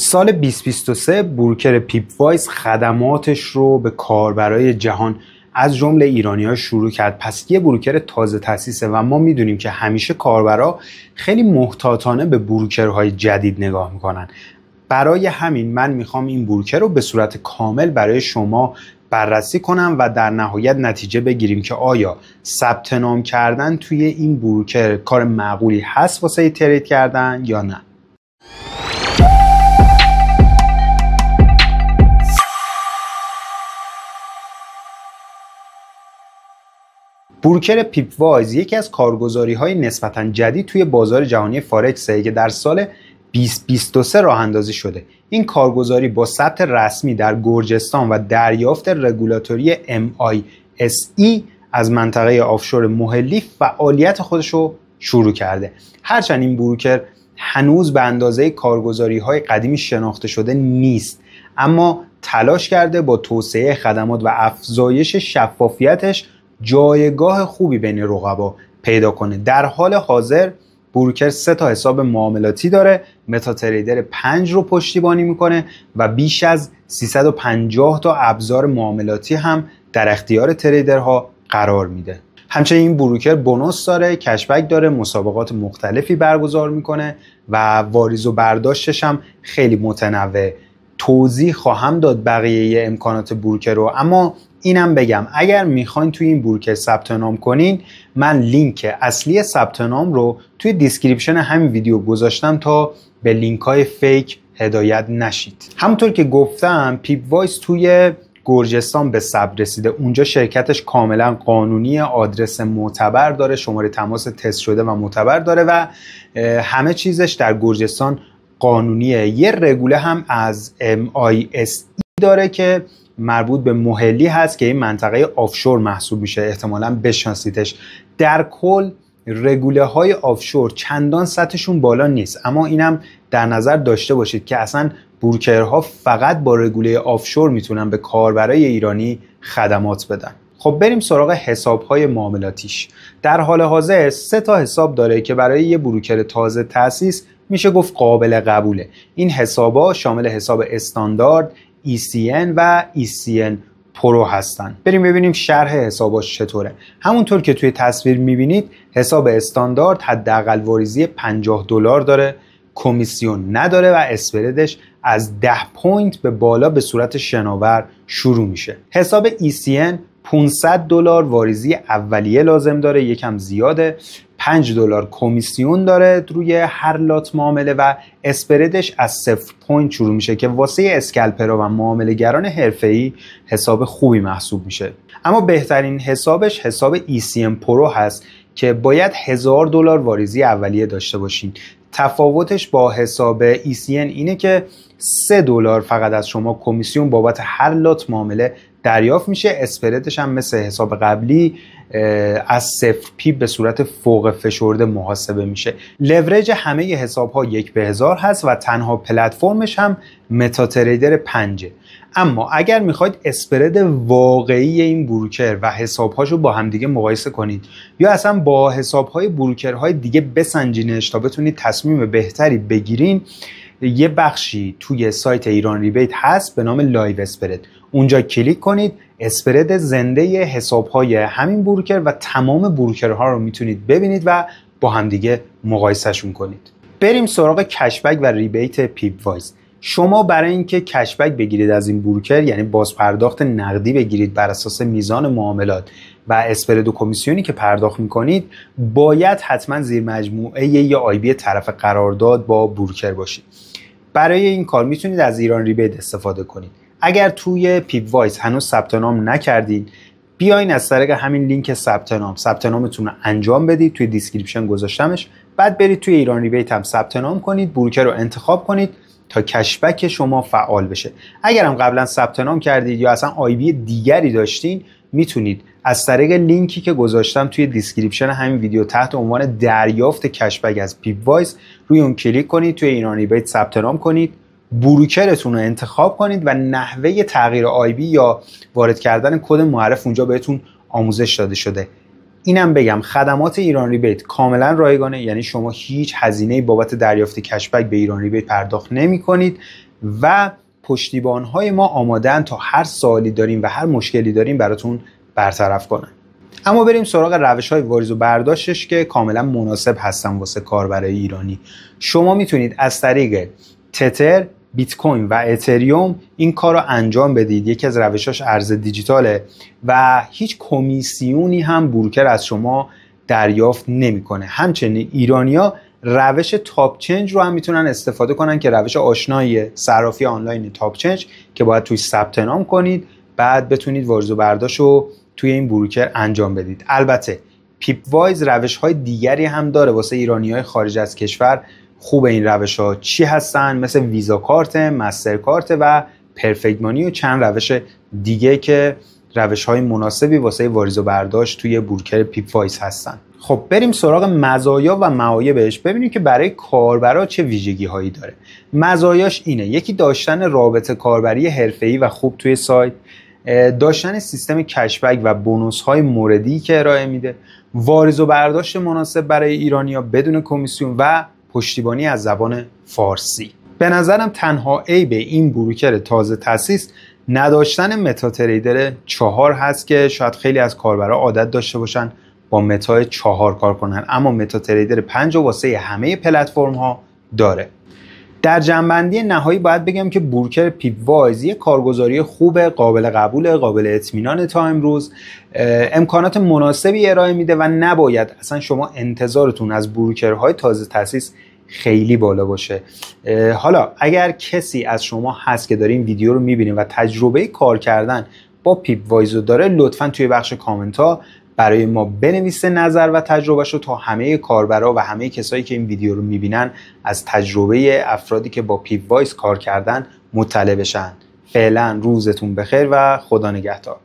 سال 2023 بروکر پیپوایز خدماتش رو به کاربرای جهان از جمله ایرانی‌ها شروع کرد. پس یه بروکر تازه تأسیسه و ما میدونیم که همیشه کاربرا خیلی محتاطانه به بروکرهای جدید نگاه میکنن. برای همین من میخوام این بروکر رو به صورت کامل برای شما بررسی کنم و در نهایت نتیجه بگیریم که آیا ثبت نام کردن توی این بروکر کار معقولی هست واسه ترید کردن یا نه. بروکر پیپوایز یکی از کارگزاری‌های نسبتاً جدید توی بازار جهانی فارکسه که در سال 2023 راه اندازی شده. این کارگزاری با ثبت رسمی در گرجستان و دریافت رگولاتوری MISE از منطقه آفشور محلی فعالیت خودش رو شروع کرده. هرچند این بروکر هنوز به اندازه کارگزاری‌های قدیمی شناخته شده نیست، اما تلاش کرده با توسعه خدمات و افزایش شفافیتش جایگاه خوبی بین رقبا پیدا کنه. در حال حاضر بروکر 3 تا حساب معاملاتی داره، متاتریدر 5 رو پشتیبانی میکنه و بیش از 350 تا ابزار معاملاتی هم در اختیار تریدرها قرار میده. همچنین این بروکر بونوس داره، کشبک داره، مسابقات مختلفی برگزار میکنه و واریز و برداشتش هم خیلی متنوع. توضیح خواهم داد بقیه امکانات بروکر رو، اما اینم بگم اگر میخواین توی این بروکر ثبت نام کنین، من لینک اصلی ثبت نام رو توی دیسکریپشن همین ویدیو گذاشتم تا به لینک های فیک هدایت نشید. همونطور که گفتم پیپوایز توی گرجستان به ثبت رسیده. اونجا شرکتش کاملا قانونی، آدرس معتبر داره، شماره تماس تست شده و معتبر داره و همه چیزش در گرجستان قانونیه. یه رگوله هم از MISE داره که مربوط به محلی هست که این منطقه آفشور محسوب میشه، احتمالاً بشناسیدش. در کل رگوله های آفشور چندان سطحشون بالا نیست، اما اینم در نظر داشته باشید که اصلا بروکرها فقط با رگوله آفشور میتونن به کاربرای ایرانی خدمات بدن. خب بریم سراغ حساب‌های معاملاتیش. در حال حاضر 3 تا حساب داره که برای یه بروکر تازه تأسیس میشه گفت قابل قبوله. این حساب‌ها شامل حساب استاندارد، ECN و ECN پرو هستن. بریم ببینیم شرح حساباش چطوره. همونطور که توی تصویر میبینید حساب استاندارد حداقل واریزی $50 داره، کمیسیون نداره و اسپردش از 10 پوینت به بالا به صورت شناور شروع میشه. حساب ECN $500 واریزی اولیه لازم داره، یکم زیاده. $5 کمیسیون داره روی هر لات معامله و اسپردش از 0 پوینت شروع میشه که واسه اسکلپرها و معامله‌گران حرفه‌ای حساب خوبی محسوب میشه. اما بهترین حسابش حساب ECN پرو هست که باید $1000 واریزی اولیه داشته باشین. تفاوتش با حساب ECN اینه که $3 فقط از شما کمیسیون بابت هر لات معامله دریافت میشه. اسپردش هم مثل حساب قبلی از 0 پی به صورت فوق فشرده محاسبه میشه. لورج همه حساب ها 1:1000 هست و تنها پلتفرمش هم متاتریدر 5. اما اگر میخواید اسپرد واقعی این بروکر و حسابهاشو با همدیگه مقایسه کنید یا اصلا با حسابهای بروکرهای دیگه بسنجینش تا بتونید تصمیم بهتری بگیرین، یه بخشی توی سایت ایران ریبیت هست به نام لایو اسپرد. اونجا کلیک کنید، اسپرد زنده حسابهای همین بروکر و تمام بروکرها رو میتونید ببینید و با همدیگه مقایسهشون کنید. بریم سراغ کشبک و ریبیت پیپوایز. شما برای اینکه کشبک بگیرید از این بروکر، یعنی بازپرداخت نقدی بگیرید بر اساس میزان معاملات و اسپرد و کمیسیونی که پرداخت میکنید، باید حتما زیر مجموعه یا آیبی طرف قرارداد با بروکر باشید. برای این کار میتونید از ایران ریبیت استفاده کنید. اگر توی پیپوایز هنوز ثبت نام نکردید، بیاین از طریق همین لینک ثبت نامتون رو انجام بدید، توی دیسکریپشن گذاشتمش. بعد برید توی ایران ریبیت هم ثبت نام کنید، بروکر رو انتخاب کنید تا کشبک شما فعال بشه. اگر هم قبلا ثبت نام کردید یا اصلا آیبی دیگری داشتین، میتونید از طریق لینکی که گذاشتم توی دیسکریپشن همین ویدیو تحت عنوان دریافت کشبک از پیپوایز روی اون کلیک کنید، توی ایران ریبیت ثبت نام کنید، بروکرتون رو انتخاب کنید و نحوه تغییر آیبی یا وارد کردن کد معرف اونجا بهتون آموزش داده شده. اینم بگم خدمات ایران ریبیت کاملا رایگانه، یعنی شما هیچ هزینه‌ای بابت دریافت کشبک به ایران ریبیت پرداخت نمی‌کنید و پشتیبان‌های ما آمادن تا هر سوالی داریم و هر مشکلی داریم براتون برطرف کنن. اما بریم سراغ روش‌های واریز و برداشتش که کاملا مناسب هستن واسه کاربرای ایرانی. شما میتونید از طریق تتر، بیت کوین و اتریوم این کار رو انجام بدید. یکی از روشاش ارز دیجیتاله و هیچ کمیسیونی هم بروکر از شما دریافت نمیکنه. همچنین ایرانیا روش تاپ چنج رو هم میتونن استفاده کنن که روش آشنایی صرافی آنلاین تاپ چنج که باید توی ثبت نام کنید بعد بتونید واریز و برداشت رو توی این بروکر انجام بدید. البته پیپ وایز روش‌های دیگری هم داره واسه ایرانی‌های خارج از کشور. خوب این روش‌ها چی هستن؟ مثل ویزا کارت، مستر کارت و پرفکت مانی و چند روش دیگه که روش‌های مناسبی واسه واریز و برداشت توی بروکر پیپ وایز هستن. خب بریم سراغ مزایا و معایبش، ببینیم که برای کاربرا چه ویژگی‌هایی داره. مزایاش اینه: یکی داشتن رابطه کاربری حرفه‌ای و خوب توی سایت، داشتن سیستم کشبک و بونوس‌های موردی که ارائه میده، واریز و برداشت مناسب برای ایرانی‌ها بدون کمیسیون و پشتیبانی از زبان فارسی. به نظرم تنها عیب این بروکر تازه تأسیس نداشتن متا تریدر 4 هست که شاید خیلی از کاربرا عادت داشته باشن با متا 4 کار کنن، اما متا تریدر 5 واسه همه پلتفرم ها داره. در جنبندی نهایی باید بگم که بروکر پیپ وایز یک کارگزاری خوب، قابل قبول، قابل اطمینان تا امروز، امکانات مناسبی ارائه میده و نباید اصلا شما انتظارتون از بروکرهای تازه تأسیس خیلی بالا باشه. حالا اگر کسی از شما هست که داره این ویدیو رو میبینه و تجربه کار کردن با پیپ وایز رو داره، لطفاً توی بخش کامنت ها برای ما بنویسه نظر و تجربهشو تا همه کاربرا و همه کسایی که این ویدیو رو میبینن از تجربه افرادی که با پیپ وایز کار کردن مطلع بشن. فعلا روزتون بخیر و خدا نگهدار.